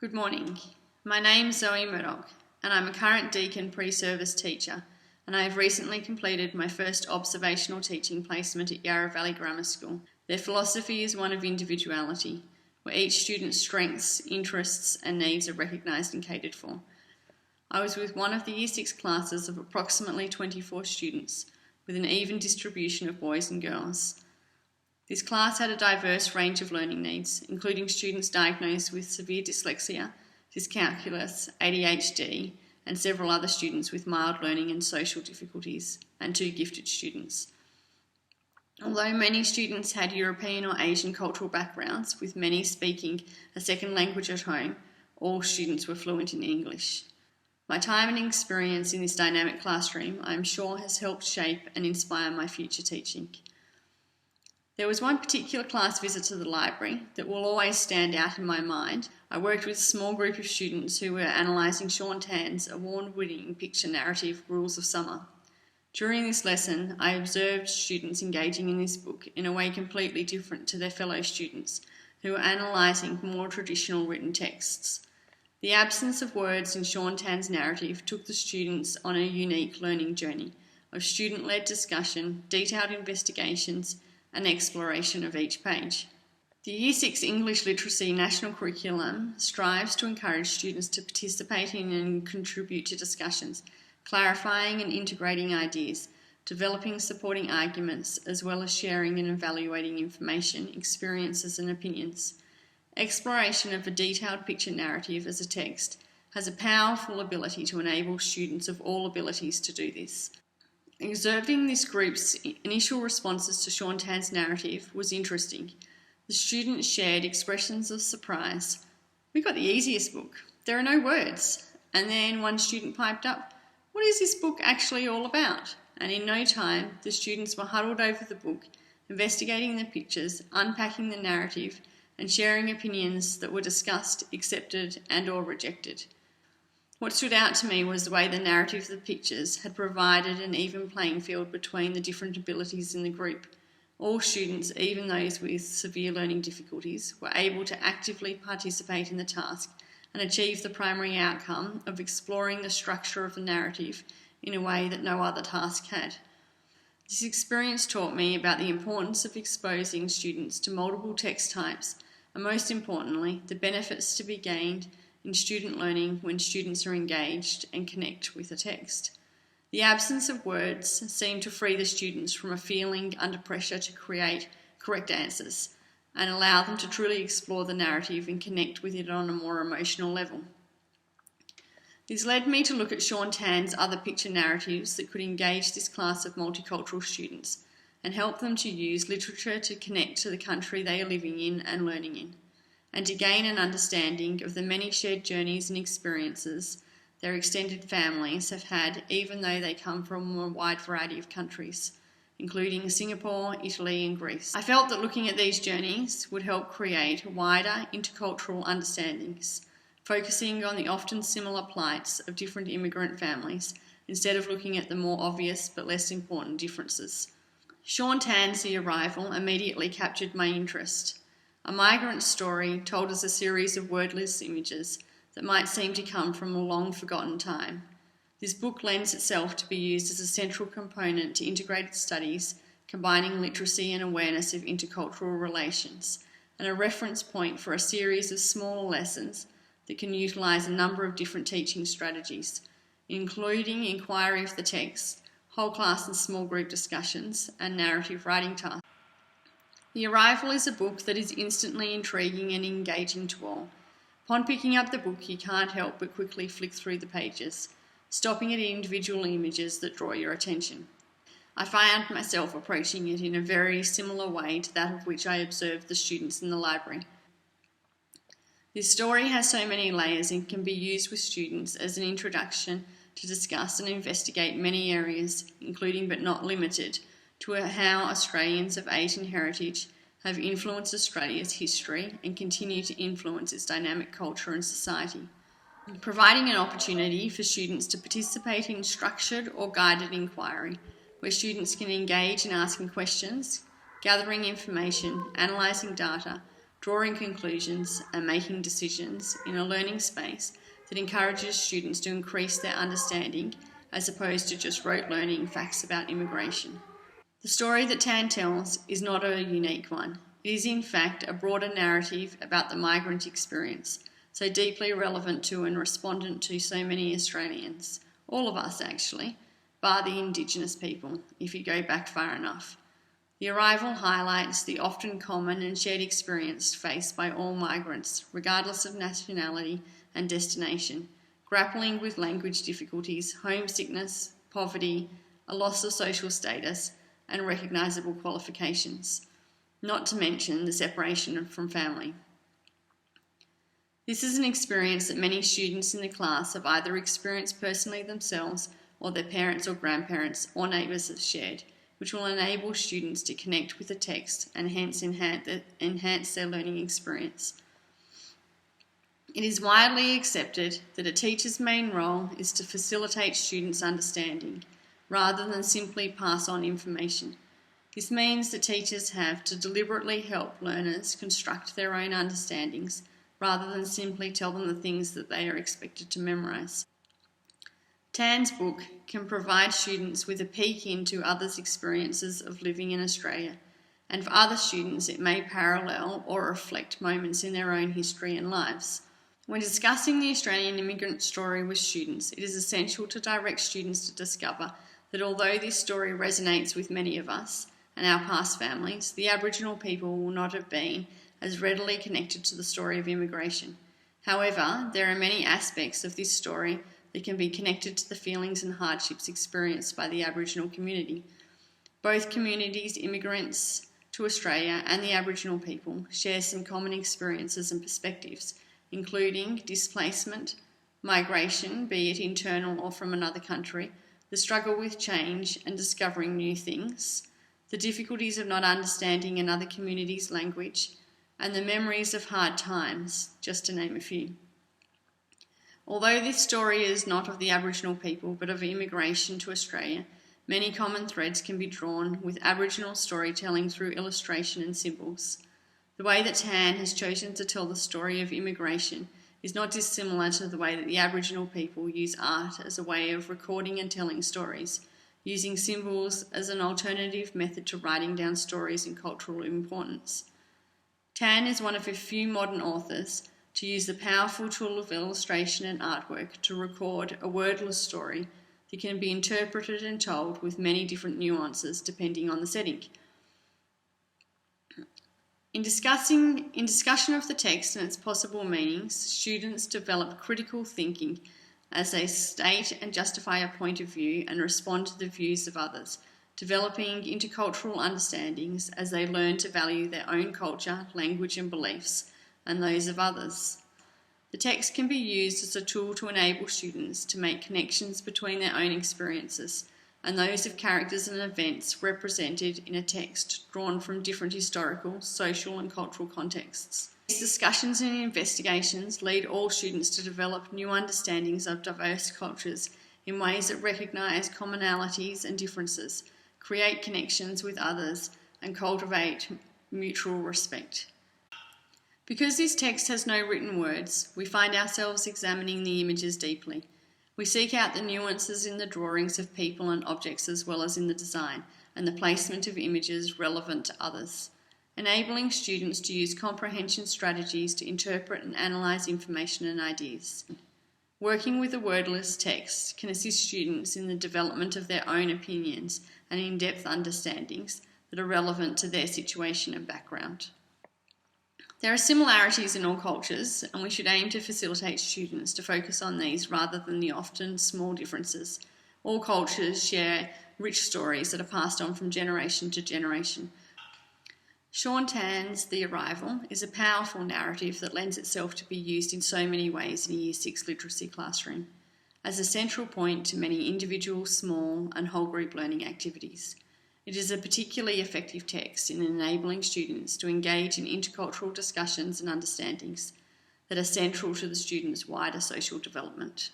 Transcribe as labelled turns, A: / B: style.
A: Good morning. My name is ZoeMurdoch and I'm a current Deakin pre-service teacher, and I have recently completed my first observational teaching placement at Yarra Valley Grammar School. Their philosophy is one of individuality, where each student's strengths, interests and needs are recognised and catered for. I was with one of the Year 6 classes of approximately 24 students, with an even distribution of boys and girls. This class had a diverse range of learning needs, including students diagnosed with severe dyslexia, dyscalculia, ADHD, and several other students with mild learning and social difficulties, and 2 gifted students. Although many students had European or Asian cultural backgrounds, with many speaking a second language at home, all students were fluent in English. My time and experience in this dynamic classroom, I am sure, has helped shape and inspire my future teaching. There was one particular class visit to the library that will always stand out in my mind. I worked with a small group of students who were analysing Sean Tan's award-winning picture narrative, Rules of Summer. During this lesson, I observed students engaging in this book in a way completely different to their fellow students who were analysing more traditional written texts. The absence of words in Sean Tan's narrative took the students on a unique learning journey of student-led discussion, detailed investigations, and exploration of each page. The Year 6 English Literacy National Curriculum strives to encourage students to participate in and contribute to discussions, clarifying and integrating ideas, developing supporting arguments, as well as sharing and evaluating information, experiences and opinions. Exploration of a detailed picture narrative as a text has a powerful ability to enable students of all abilities to do this. Observing this group's initial responses to Sean Tan's narrative was interesting. The students shared expressions of surprise. "We got the easiest book. There are no words." And then one student piped up, "What is this book actually all about?" And in no time, the students were huddled over the book, investigating the pictures, unpacking the narrative, and sharing opinions that were discussed, accepted, and/or rejected. What stood out to me was the way the narrative of the pictures had provided an even playing field between the different abilities in the group. All students, even those with severe learning difficulties, were able to actively participate in the task and achieve the primary outcome of exploring the structure of the narrative in a way that no other task had. This experience taught me about the importance of exposing students to multiple text types, and most importantly, the benefits to be gained in student learning when students are engaged and connect with a text. The absence of words seemed to free the students from a feeling under pressure to create correct answers and allow them to truly explore the narrative and connect with it on a more emotional level. This led me to look at Sean Tan's other picture narratives that could engage this class of multicultural students and help them to use literature to connect to the country they are living in and learning in, and to gain an understanding of the many shared journeys and experiences their extended families have had, even though they come from a wide variety of countries, including Singapore, Italy and Greece. I felt that looking at these journeys would help create wider intercultural understandings, focusing on the often similar plights of different immigrant families instead of looking at the more obvious but less important differences. Sean Tan's The Arrival immediately captured my interest. A migrant story told us a series of wordless images that might seem to come from a long-forgotten time. This book lends itself to be used as a central component to integrated studies, combining literacy and awareness of intercultural relations, and a reference point for a series of smaller lessons that can utilise a number of different teaching strategies, including inquiry of the text, whole class and small group discussions, and narrative writing tasks. The Arrival is a book that is instantly intriguing and engaging to all. Upon picking up the book, you can't help but quickly flick through the pages, stopping at individual images that draw your attention. I found myself approaching it in a very similar way to that of which I observed the students in the library. This story has so many layers and can be used with students as an introduction to discuss and investigate many areas, including but not limited to how Australians of Asian heritage have influenced Australia's history and continue to influence its dynamic culture and society, providing an opportunity for students to participate in structured or guided inquiry, where students can engage in asking questions, gathering information, analysing data, drawing conclusions and making decisions in a learning space that encourages students to increase their understanding as opposed to just rote learning facts about immigration. The story that Tan tells is not a unique one. It is in fact a broader narrative about the migrant experience, so deeply relevant to and respondent to so many Australians, all of us actually, bar the Indigenous people, if you go back far enough. The arrival highlights the often common and shared experience faced by all migrants, regardless of nationality and destination, grappling with language difficulties, homesickness, poverty, a loss of social status, and recognisable qualifications, not to mention the separation from family. This is an experience that many students in the class have either experienced personally themselves or their parents or grandparents or neighbours have shared, which will enable students to connect with the text and hence enhance their learning experience. It is widely accepted that a teacher's main role is to facilitate students' understanding, rather than simply pass on information. This means that teachers have to deliberately help learners construct their own understandings, rather than simply tell them the things that they are expected to memorise. Tan's book can provide students with a peek into others' experiences of living in Australia, and for other students it may parallel or reflect moments in their own history and lives. When discussing the Australian immigrant story with students, it is essential to direct students to discover that although this story resonates with many of us and our past families, the Aboriginal people will not have been as readily connected to the story of immigration. However, there are many aspects of this story that can be connected to the feelings and hardships experienced by the Aboriginal community. Both communities, immigrants to Australia and the Aboriginal people, share some common experiences and perspectives, including displacement, migration, be it internal or from another country, the struggle with change and discovering new things, the difficulties of not understanding another community's language, and the memories of hard times, just to name a few. Although this story is not of the Aboriginal people but of immigration to Australia, many common threads can be drawn with Aboriginal storytelling through illustration and symbols. The way that Tan has chosen to tell the story of immigration is not dissimilar to the way that the Aboriginal people use art as a way of recording and telling stories, using symbols as an alternative method to writing down stories and cultural importance. Tan is one of a few modern authors to use the powerful tool of illustration and artwork to record a wordless story that can be interpreted and told with many different nuances depending on the setting. In discussion of the text and its possible meanings, students develop critical thinking as they state and justify a point of view and respond to the views of others, developing intercultural understandings as they learn to value their own culture, language and beliefs, and those of others. The text can be used as a tool to enable students to make connections between their own experiences and those of characters and events represented in a text drawn from different historical, social and cultural contexts. These discussions and investigations lead all students to develop new understandings of diverse cultures in ways that recognise commonalities and differences, create connections with others and cultivate mutual respect. Because this text has no written words, we find ourselves examining the images deeply. We seek out the nuances in the drawings of people and objects as well as in the design and the placement of images relevant to others, enabling students to use comprehension strategies to interpret and analyse information and ideas. Working with a wordless text can assist students in the development of their own opinions and in-depth understandings that are relevant to their situation and background. There are similarities in all cultures, and we should aim to facilitate students to focus on these rather than the often small differences. All cultures share rich stories that are passed on from generation to generation. Sean Tan's The Arrival is a powerful narrative that lends itself to be used in so many ways in a Year 6 literacy classroom, as a central point to many individual, small and whole group learning activities. It is a particularly effective text in enabling students to engage in intercultural discussions and understandings that are central to the students' wider social development.